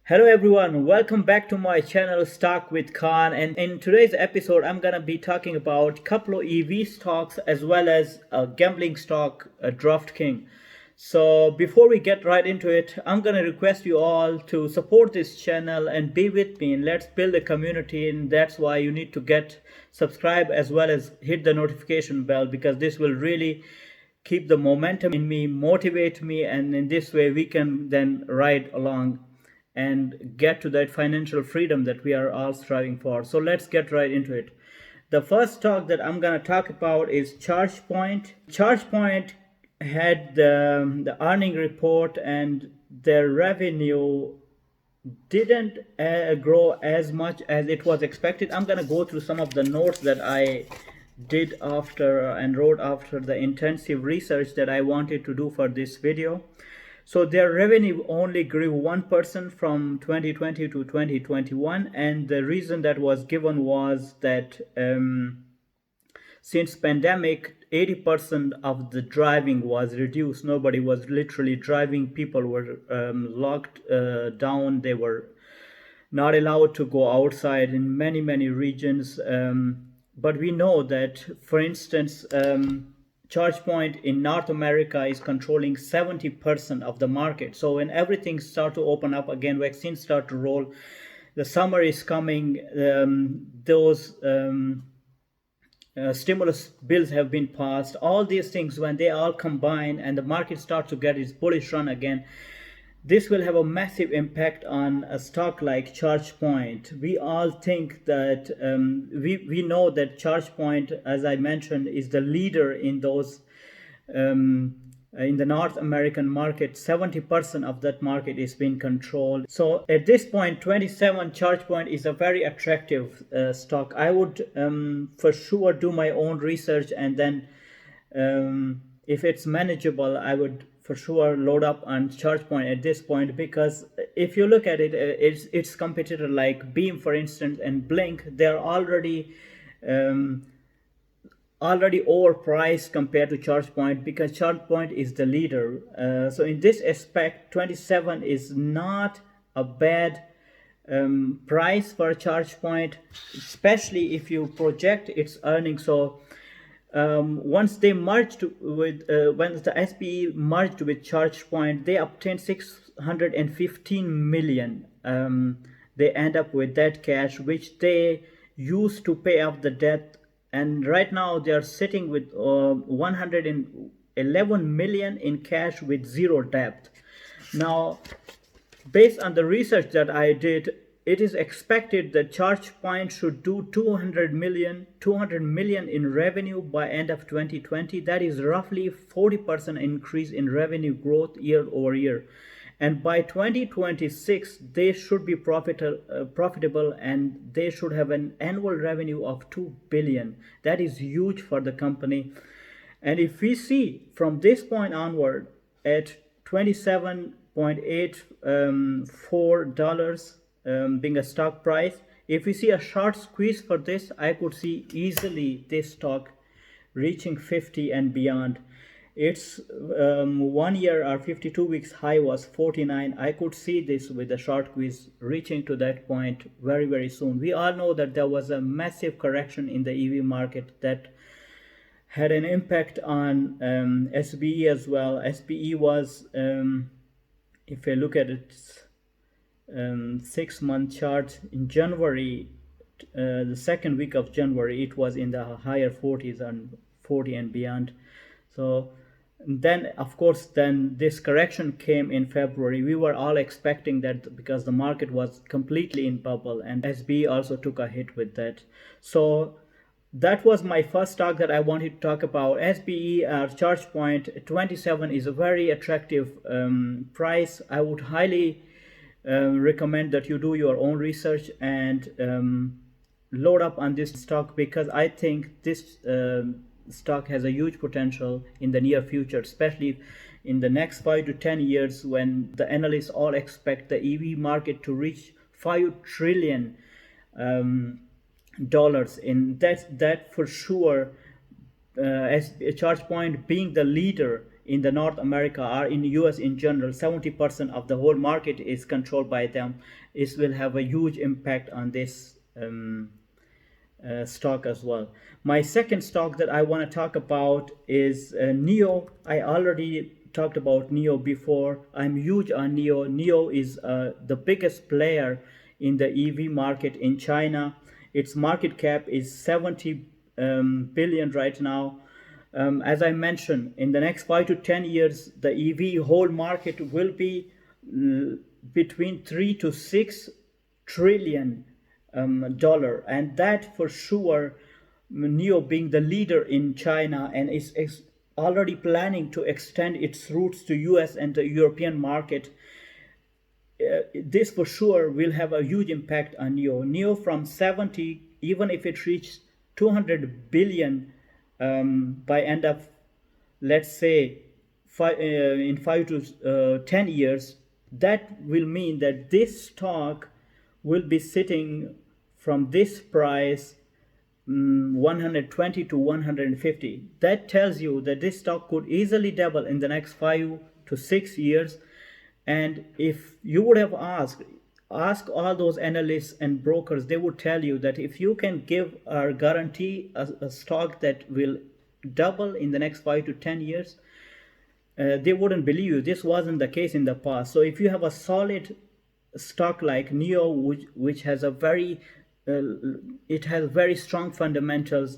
Hello everyone, welcome back to my channel Stock with Khan, and in today's episode I'm gonna be talking about a couple of EV stocks as well as a gambling stock, Draftking. So before we get right into it, I'm gonna request you all to support this channel and be with me, and let's build a community, and that's why you need to get subscribe as well as hit the notification bell, because this will really keep the momentum in me, motivate me, and in this way we can then ride along and get to that financial freedom that we are all striving for. So let's get right into it. The first stock that I'm going to talk about is Chargepoint. Chargepoint had the earning report, and their revenue didn't grow as much as it was expected. I'm going to go through some of the notes that I did after and wrote after the intensive research that I wanted to do for this video. So their revenue only grew 1% from 2020 to 2021, and the reason that was given was that since pandemic, 80% of the driving was reduced. Nobody was literally driving. People were locked down. They were not allowed to go outside in many regions. But we know that, for instance, Chargepoint in North America is controlling 70% of the market. So when everything starts to open up again, vaccines start to roll, the summer is coming, those stimulus bills have been passed, all these things, when they all combine and the market starts to get its bullish run again, this will have a massive impact on a stock like Chargepoint. We all think that we know that Chargepoint, as I mentioned, is the leader in those in the North American market. 70% of that market is being controlled. So at this point, 27 Chargepoint is a very attractive stock. I would for sure do my own research, and then if it's manageable, I would for sure load up on Chargepoint at this point, because if you look at it, its competitor like Beam, for instance, and Blink, they're already overpriced compared to Chargepoint, because Chargepoint is the leader. So in this aspect, 27 is not a bad price for Chargepoint, especially if you project its earnings. So once they merged with, when the SPE merged with Chargepoint, they obtained 615 million. They end up with that cash, which they used to pay off the debt. And right now they are sitting with 111 million in cash with zero debt. Now, based on the research that I did, it is expected that Chargepoint should do 200 million in revenue by end of 2020. That is roughly 40% increase in revenue growth year over year. And by 2026, they should be profitable, and they should have an annual revenue of 2 billion. That is huge for the company. And if we see from this point onward at $27.84 being a stock price, if we see a short squeeze for this, I could see easily this stock reaching 50 and beyond. Its 1 year or 52 weeks high was 49. I could see this with a short squeeze reaching to that point very soon. We all know that there was a massive correction in the EV market that had an impact on SPE as well. SPE was, if I look at its 6-month chart in January, the second week of January, it was in the higher 40s and 40 and beyond. So then, of course, then this correction came in February. We were all expecting that, because the market was completely in bubble, and SB also took a hit with that. So that was my first stock that I wanted to talk about. SBE or Chargepoint 27 is a very attractive price. I would highly recommend that you do your own research and load up on this stock, because I think this stock has a huge potential in the near future, especially in the next 5 to 10 years, when the analysts all expect the EV market to reach $5 trillion dollars. In that for sure, as Chargepoint being the leader in the North America or in the US in general, 70% of the whole market is controlled by them. It will have a huge impact on this stock as well. My second stock that I want to talk about is NEO. I already talked about NEO before. I'm huge on NEO. NEO is the biggest player in the EV market in China. Its market cap is 70 billion right now. As I mentioned, in the next 5 to 10 years, the EV whole market will be between 3 to 6 trillion dollar, and that for sure, NEO being the leader in China and is already planning to extend its roots to US and the European market. This for sure will have a huge impact on NEO. NEO from 70, even if it reaches 200 billion by end of, let's say, in 5 to 10 years, that will mean that this stock will be sitting from this price 120 to 150. That tells you that this stock could easily double in the next 5 to 6 years. And if you would have ask all those analysts and brokers, they would tell you that if you can give or guarantee a stock that will double in the next 5 to 10 years, they wouldn't believe you. This wasn't the case in the past. So if you have a solid stock like NEO, which has a very it has very strong fundamentals.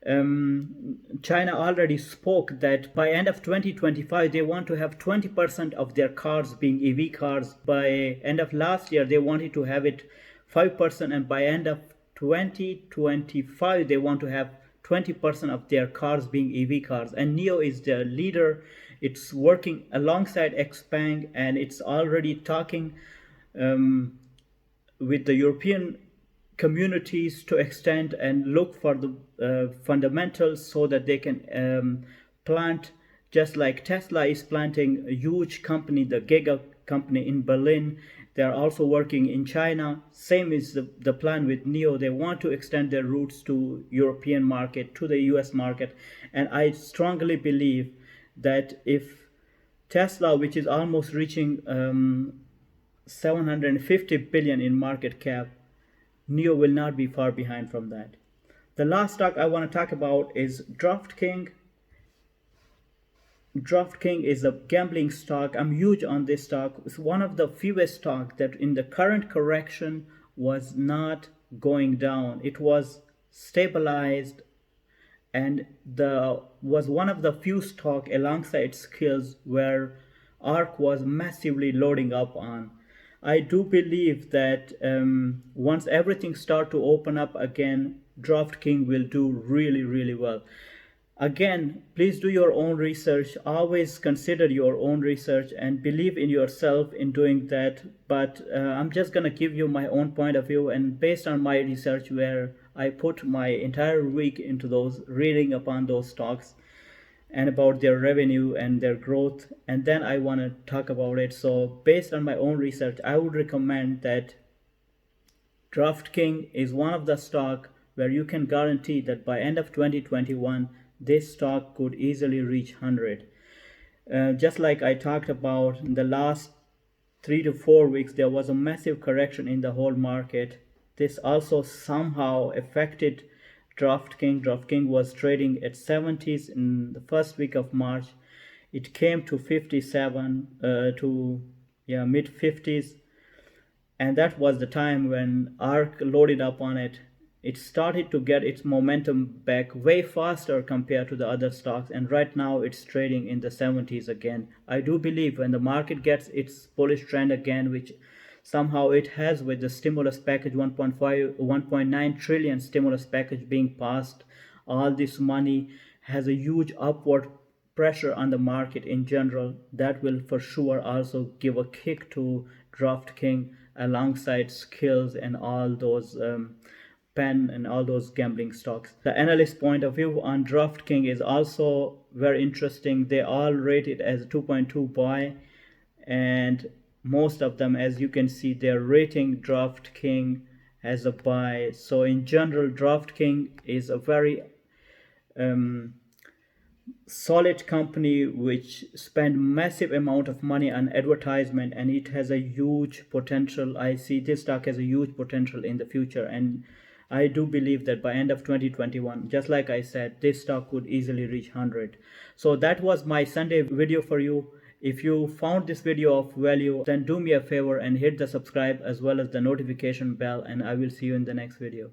China already spoke that by end of 2025 they want to have 20% of their cars being EV cars. By end of last year they wanted to have it 5%, and by end of 2025 they want to have 20% of their cars being EV cars. And NEO is the leader. It's working alongside Xpeng, and it's already talking with the European communities to extend and look for the fundamentals so that they can plant, just like Tesla is planting a huge company, the Giga company in Berlin. They are also working in China. Same is the plan with NEO. They want to extend their roots to European market, to the US market. And I strongly believe that if Tesla, which is almost reaching 750 billion in market cap, NEO will not be far behind from that. The last stock I want to talk about is Draftking. Draftking is a gambling stock. I'm huge on this stock. It's one of the fewest stocks that in the current correction was not going down. It was stabilized, and was one of the few stock alongside skills where ARK was massively loading up on. I do believe that once everything start to open up again, Draftking will do really, really well. Again, please do your own research. Always consider your own research and believe in yourself in doing that. But I'm just going to give you my own point of view, and based on my research where I put my entire week into those, reading upon those stocks and about their revenue and their growth, and then I want to talk about it. So based on my own research, I would recommend that Draftking is one of the stock where you can guarantee that by end of 2021 this stock could easily reach 100. Just like I talked about, in the last 3 to 4 weeks there was a massive correction in the whole market. This also somehow affected Draftking. Draftking was trading at 70s in the first week of March. It came to 57 to mid 50s, and that was the time when ARK loaded up on it. It started to get its momentum back way faster compared to the other stocks, and right now it's trading in the 70s again. I do believe when the market gets its bullish trend again, which somehow it has with the stimulus package, 1.9 trillion stimulus package being passed, all this money has a huge upward pressure on the market in general. That will for sure also give a kick to Draftking alongside skills and all those pen and all those gambling stocks. The analyst point of view on Draftking is also very interesting. They all rate it as 2.2 buy, and most of them, as you can see, they're rating Draftking as a buy. So in general, Draftking is a very solid company which spend massive amount of money on advertisement, and it has a huge potential. I see this stock has a huge potential in the future, and I do believe that by end of 2021, just like I said, this stock could easily reach 100. So that was my Sunday video for you. If you found this video of value, then do me a favor and hit the subscribe as well as the notification bell, and I will see you in the next video.